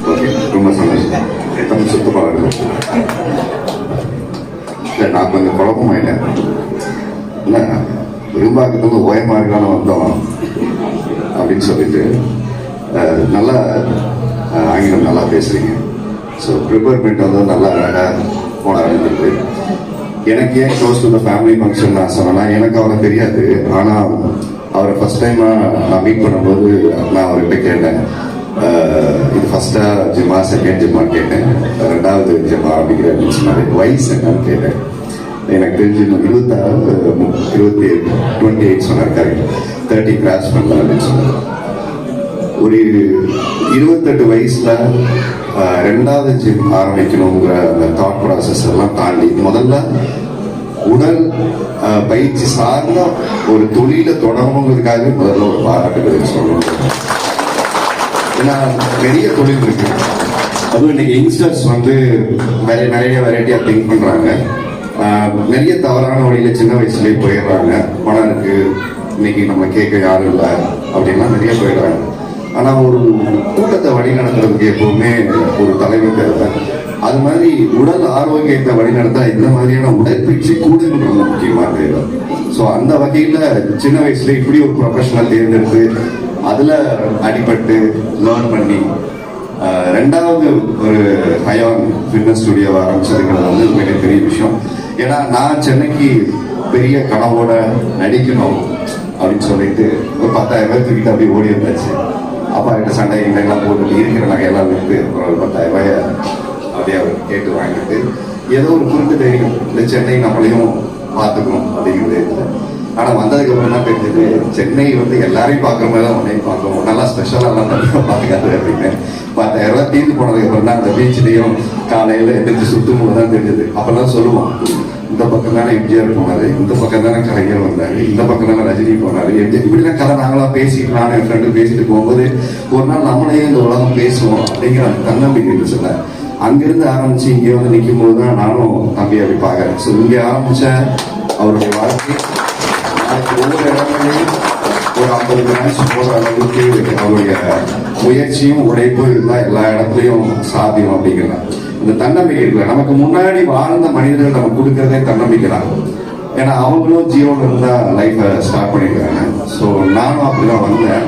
Okay, ரொம்ப சந்தோஷம். தமிழ் சுத்தமாக இருக்கும். இல்லை, நான் கொஞ்சம் குழப்பமாயிட்டேன். இல்லை, விரும்பாக்கத்துக்கு ஓயமாருக்கான வந்தோம் அப்படின்னு சொல்லிட்டு நல்லா ஆங்கிலம் நல்லா பேசுறீங்க. ஸோ ப்ரிப்பேர்மெண்ட் வந்து நல்லா அழகாக போன ஆரம்பிச்சிருக்கு. எனக்கு ஏன் close to the family function நான் சொன்னேன்னா, எனக்கு அவரை தெரியாது. ஆனால் அவரை ஃபர்ஸ்ட் டைமாக நான் மீட் பண்ணும்போது நான் அவர்கிட்ட கேட்டேன், இது ஃபர்ஸ்டா ஜிம்மா செகண்ட் ஜிம்மான்னு கேட்டேன். ரெண்டாவது ஜிம்மா அப்படிங்கிற சொன்னாரு. வயசு என்னன்னு கேட்டேன். எனக்கு தெரிஞ்சு 28 சொன்னார். கரெக்ட், 30 கிராஸ் பண்ணலாம் அப்படின்னு சொன்னார். ஒரு 28 வயசுல ரெண்டாவது ஜிம் ஆரம்பிக்கணுங்கிற அந்த தாட் ப்ராசஸ் எல்லாம் தாண்டி முதல்ல உடல் பயிற்சி சார்ந்த ஒரு தொழிலை தொடரணுங்கிறதுக்காக முதல்ல ஒரு பாராட்டுகள் சொல்லணும். ஏன்னா பெரிய தொழில் இருக்கு. அதுவும் இன்னைக்கு யங்ஸ்டர்ஸ் வந்து நிறைய வெரைட்டியா திங்க் பண்றாங்க. நிறைய தவறான வழியில சின்ன வயசுலயே போயிடுறாங்க. பணம் இருக்கு, இன்னைக்கு நம்ம கேட்க யாரும் இல்லை அப்படின்லாம் நிறைய போயிடுறாங்க. ஆனா ஒரு கூட்டத்தை வழி நடத்துறதுக்கு எப்பவுமே ஒரு தலைமை தேவை. அது மாதிரி உடல் ஆரோக்கியத்தை வழிநடத்தா இந்த மாதிரியான உடற்பயிற்சி கூட ரொம்ப முக்கியமாக தேவை. ஸோ அந்த வகையில சின்ன வயசுல இப்படி ஒரு ப்ரொஃபஷனல் தேர்ந்தெடுத்து அதுல அடிபட்டு லேர்ன் பண்ணி ரெண்டாவது ஒரு ஹயான் ஃபிட்னஸ் ஸ்டுடியோ ஆரம்பிச்சதுங்கிறது வந்து மிகப்பெரிய விஷயம். ஏன்னா நான் சென்னைக்கு பெரிய கனவோட நடிக்கணும் அப்படின்னு சொல்லிட்டு ஒரு 10,000 பேர் தூக்கிட்டு அப்படியே ஓடி வந்தாச்சு. அப்பா கிட்ட சண்டை எல்லாம் போட்டு இருக்கிற நகையெல்லாம் விட்டு ஒரு 10,000 அப்படியே அவர் கேட்டு வாங்கிட்டு ஏதோ ஒரு குறிப்பு தெரியும், இந்த சென்னை நம்மளையும் பார்த்துக்கணும் அப்படிங்கிறது. ஆனால் வந்ததுக்கு அப்புறம் தான் தெரிஞ்சது, சென்னை வந்து எல்லாரையும் பார்க்குற மாதிரி தான் உன்னையும் பார்க்கணும், நல்லா ஸ்பெஷலாலாம் நிறைய பார்த்துக்காது அப்படின்னு. 10,000 தீர்ந்து போனதுக்கு அப்புறம் தான் அந்த பீச்சிலையும் காலையில் எந்திரிச்சு சுற்றும் போது தான் தெரிஞ்சது. அப்பெல்லாம் சொல்லுவோம், இந்த பக்கம் தானே எம்ஜிஆர் போனாரு, இந்த பக்கம் தானே கலைஞர் வந்தாரு, இந்த பக்கம் தானே ரஜினி போனாரு, எம்ஜிஆர் இப்படிதான் கதை நாங்களாம் பேசிட்டு நானும் என் ஃப்ரெண்டு பேசிட்டு போகும்போது ஒரு நாள் நம்மளே இந்த உலகம் பேசுவோம் அப்படிங்கிற அந்த தன்னம்பிக்கை இருந்துச்சுல்ல. அங்கிருந்து ஆரம்பிச்சு இங்கே வந்து நிற்கும் போது தான் நானும் தம்பி அப்படி பார்க்கறேன். ஸோ இங்கே ஆரம்பிச்ச அவருடைய வாழ்க்கை ஒவ்வொரு இடங்களையும் ஒரு 50 கிராம்ஸ் போடுற அளவுக்கு அவருடைய முயற்சியும் உழைப்பும் இருந்தால் எல்லா இடத்துலையும் சாத்தியம் அப்படிங்கிறார். இந்த தன்னம்பிக்கை இருக்குல்ல, நமக்கு முன்னாடி வாழ்ந்த மனிதர்கள் நமக்கு கொடுக்கறதே தன்னம்பிக்கை தான். ஏன்னா அவங்களும் ஜீரோல இருந்தா லைஃபை ஸ்டார்ட் பண்ணிருக்காங்க. ஸோ நானும் அப்படிதான் வந்தேன்.